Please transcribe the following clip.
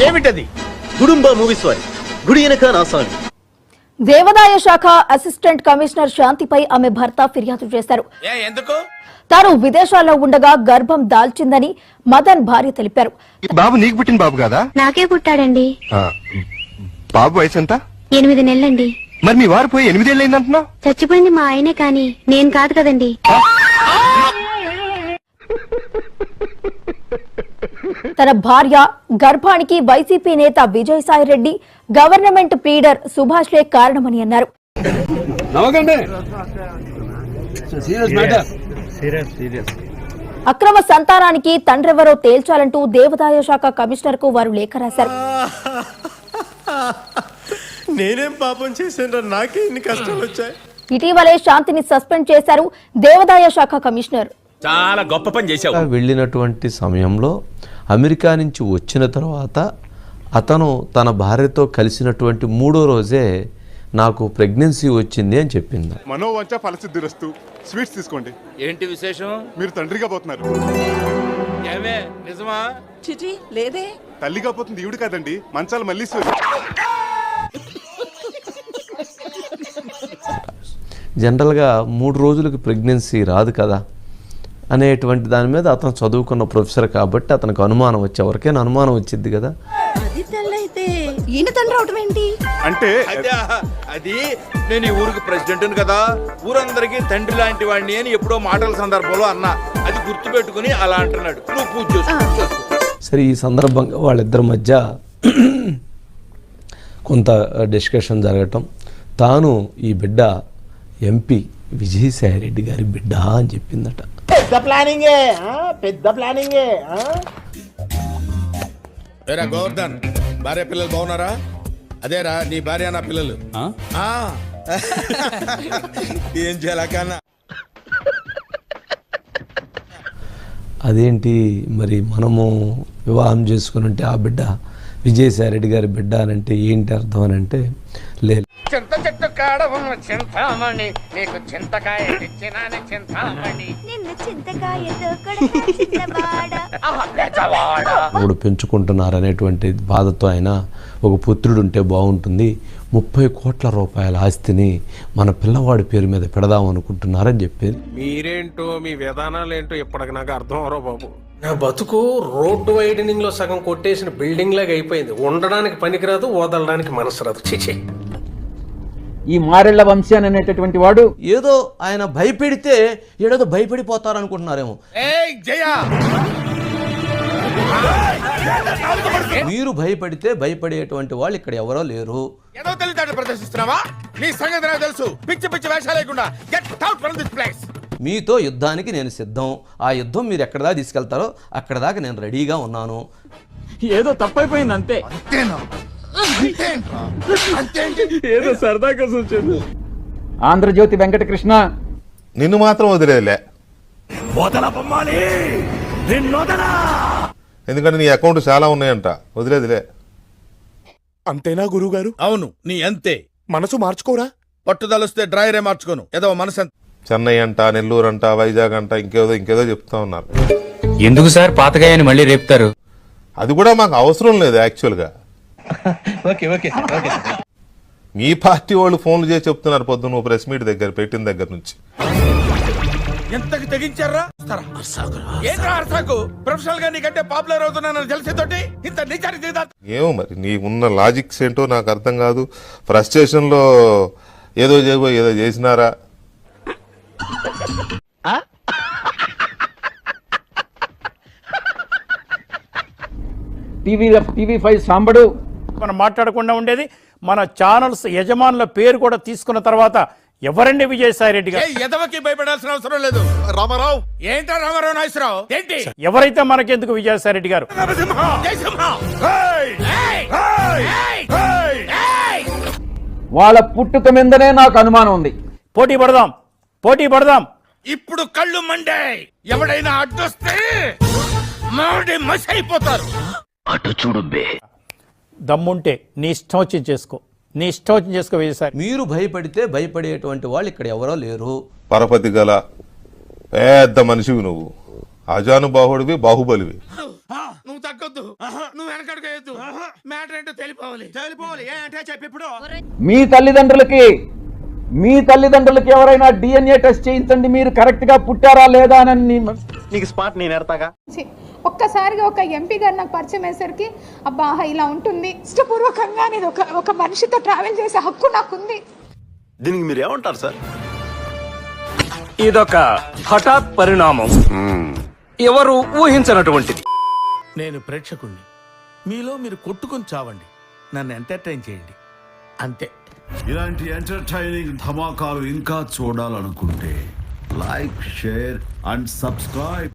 ఏమిటది? గుడుంబ మూవీస్ వారి గుడి వెనక నాసాలు. దేవాదాయ శాఖ అసిస్టెంట్ కమిషనర్ శాంతిపై ఆమె భర్త ఫిర్యాదు చేశారు. ఎందుకు? తాను విదేశాల్లో ఉండగా గర్భం దాల్చిందని మదన్ భార్య తెలిపారు. బాబు నీకు పుట్టిన బాబు కదా? నాకే పుట్టాడండి. బాబు వయసు ఎంత? 8 నెలలండి. మరి మీ వారు పోయి 8 ఏళ్ళు అయిందంటున్నావు? చచ్చిపోయింది మా ఆయనే కానీ నేను కాదు కదండి. తన భార్య గర్భానికి వైసీపీ నేత విజయసాయిరెడ్డి, గవర్నమెంట్ ప్లీడర్ సుభాష్లే కారణమని అన్నారు. అక్రమ సంతానానికి తండ్రెవరో తేల్చాలంటూ దేవాదాయ శాఖ కమిషనర్ కు వారు లేఖ రాశారు. నేనేం పాపం చేశాను, నాకే ఇన్ని కష్టాలు వచ్చాయి. ఇటీవలే శాంతిని సస్పెండ్ చేశారు దేవాదాయ శాఖ కమిషనర్. చాలా గొప్ప పని చేశావు. వెళ్ళినటువంటి సమయంలో అమెరికా నుంచి వచ్చిన తర్వాత అతను తన భార్యతో కలిసినటువంటి 3వ రోజే నాకు ప్రెగ్నెన్సీ వచ్చింది అని చెప్పింది. మనోవంచ ఫలసిద్ధిరస్తు. స్వీట్స్ తీసుకోండి. ఏంటి విశేషం? మీరు తండ్రిగా పోతున్నారు. ఏమే నిజమా? చిచి లేదే. తల్లిగా పోతుంది ఈవిడ కాదండి, మంచాల మల్లీశ్వరి. జనరల్గా 3 రోజులకు ప్రెగ్నెన్సీ రాదు కదా అనేటువంటి దాని మీద అతను చదువుకున్న ప్రొఫెసర్ కాబట్టి అతనికి అనుమానం వచ్చి, ఎవరికైనా అనుమానం వచ్చింది కదా. అది తెల్లైతే ఈయన తండ్రి అవటం ఏంటి అంటే అది నేను ఈ ఊరికి ప్రెసిడెంట్ కదా, ఊరందరికీ తండ్రి లాంటి వాడిని అని ఎప్పుడో మాటల సందర్భంలో అన్నా. అది గుర్తు పెట్టుకుని అలా అంటున్నాడు. నువ్వు పూజ చేసుకో. సరే, ఈ సందర్భంగా వాళ్ళిద్దరి మధ్య కొంత డిస్కషన్ జరగటం, తాను ఈ బిడ్డ ఎంపీ విజయసాయిరెడ్డి గారి బిడ్డ అని చెప్పిందట. పెద్ద ప్లానింగే, పెద్ద ప్లానింగే. గోవర్ధన్, భార్య పిల్లలు బాగున్నారా? అదేరా నీ భార్య నా పిల్లలు. ఏం చేయాలకన్నా? అదేంటి మరి మనము వివాహం చేసుకుని ఉంటే ఆ బిడ్డ విజయసాయిరెడ్డి గారి బిడ్డ అని అంటే ఏంటి అర్థం అని అంటే, లేదు చింత చెట్టు కాడ ఉన్న చింతామణి, నీకు చింతకాయ తెచ్చినానే చింతామణి, నిన్ను చింతకాయతో ఇప్పుడు పెంచుకుంటున్నారనేటువంటి బాధతో ఆయన ఒక పుత్రుడు ఉంటే బాగుంటుంది, 30 కోట్ల రూపాయల ఆస్తిని మన పిల్లవాడి పేరు మీద పెడదాం అనుకుంటున్నారని చెప్పేది. మీరేంటో మీ విధానాలు ఏంటో ఇప్పటికి నాకు అర్థం అవరో బాబు. నా బతుకు రోడ్డు వైడనింగ్ లో సగం కొట్టేసిన బిల్డింగ్ లాగా అయిపోయింది. ఉండడానికి పనికిరాదు, వదలడానికి మనసు రాదు. చిచి, ఈ మారెళ్ల వంశాన్ని అనేటటువంటి వాడు ఏదో ఆయన భయపెడితే ఏడేదో భయపడిపోతారనుకుంటున్నారేమో. మీరు భయపడితే భయపడేటువంటి వాళ్ళు ఇక్కడ ఎవరో లేరు. ఏదో తెలివితేటలు ప్రదర్శిస్తున్నావా? నీ సంగతి నాకు తెలుసు. పిచ్చి పిచ్చి వేషాలు లేకుండా get out from this place. మీతో యుద్ధానికి నేను సిద్ధం. ఆ యుద్ధం మీరు ఎక్కడ దాకా తీసుకెళ్తారో అక్కడ దాకా నేను రెడీగా ఉన్నాను. ఏదో తప్పైపోయింది అంతే. ఏదో సరదా కోసం వచ్చేది. ఆంధ్రజ్యోతి వెంకటకృష్ణ, నిన్ను మాత్రం వదిలేలే, ఎందుకంటే నీ అకౌంట్ చాలా ఉన్నాయంట. వదిలేదిలే. అంతేనా గురువు గారు? అవును, నీ అంతే. మనసు మార్చుకోరా? పట్టుదలొస్తే డ్రాయరే మార్చుకోను. ఏదో మనసు చెన్నై అంట, నెల్లూరు అంట, వైజాగ్ అంట, ఇంకేదో చెప్తా ఉన్నారు. ఎందుకు సార్ పాతగాయని మళ్ళీ రేపుతారు? అది కూడా మాకు అవసరం లేదు యాక్చువల్గా. మీ పార్టీ వాళ్ళు ఫోన్లు చేసి చెప్తున్నారు పొద్దున్న నువ్వు ప్రెస్ మీట్ దగ్గర పెట్టిన దగ్గర నుంచి. ఎంతకి తెగించారా? ప్రొఫెషనల్ గా నీకంటే పాపులర్ అవుతున్నానని తెలిసేతోటి ఇంత నిజానికి ఏమో మరి నీ ఉన్న లాజిక్స్ ఏంటో నాకు అర్థం కాదు. ఫ్రస్ట్రేషన్ లో ఏదో చేయబోయి ఏదో చేసినారా? టీవీ5 సాంబడు మనం మాట్లాడకుండా ఉండేది. మన ఛానల్స్ యజమానుల పేరు కూడా తీసుకున్న తర్వాత ఎవరండి విజయసాయిరెడ్డి గారు? ఎదవకి భయపడాల్సిన అవసరం లేదు. రామారావు ఏంటా? రామారావు నాగేశ్వరరావు ఏంటి? ఎవరైతే మనకెందుకు విజయసాయిరెడ్డి గారు? వాళ్ళ పుట్టుక మీదనే నాకు అనుమానం ఉంది. పోటీ పడదాం. ఇప్పుడు కళ్ళు మండే. ఎవడైనా అడ్డొస్తే మాడి మసి అయిపోతారు. అటు చూడు బే. దమ్ముంటే నీ ఇష్టం వచ్చింది చేసుకో విజయసాయి. మీరు భయపడితే భయపడేటువంటి వాళ్ళు ఇక్కడ ఎవరో లేరు. పరపతి గల పెద్ద మనిషివి నువ్వు, అజానుబాహుడివి, బాహుబలివి. నువ్వు తగ్గొద్దు నువ్వు వెనకడుగు మ్యాటర్ ఏంటో తెలిపోవాలి ఏంటంటే చెప్పి ఇప్పుడు మీ తల్లిదండ్రులకి ఎవరైనా డిఎన్ఏ టెస్ట్ చేయించండి, మీరు కరెక్ట్ గా పుట్టారా లేదా అని. నీకు స్పాట్ నేను ఎడతాగా. ఒక్కసారిగా ఒక ఎంపీ గారు నాకు పరిచయం అయ్యేసరికి అబ్బా ఇలా ఉంటుంది, ఇష్టపూర్వకంగా నేను ఒక మనిషితో ట్రావెల్ చేసే హక్కు నాకుంది. దీనికి మీరు ఏమంటారు సార్? ఇదొక హఠాత్ పరిణామం, ఎవరు ఊహించినటువంటిది. నేను ప్రేక్షకుణ్ణి, మీలో మీరు కొట్టుకొని చావండి, నన్ను ఎంటర్టైన్ చేయండి అంతే. ఇలాంటి ఎంటర్టైనింగ్ ధమాకాలు ఇంకా చూడాలనుకుంటే లైక్, షేర్ అండ్ సబ్స్క్రైబ్.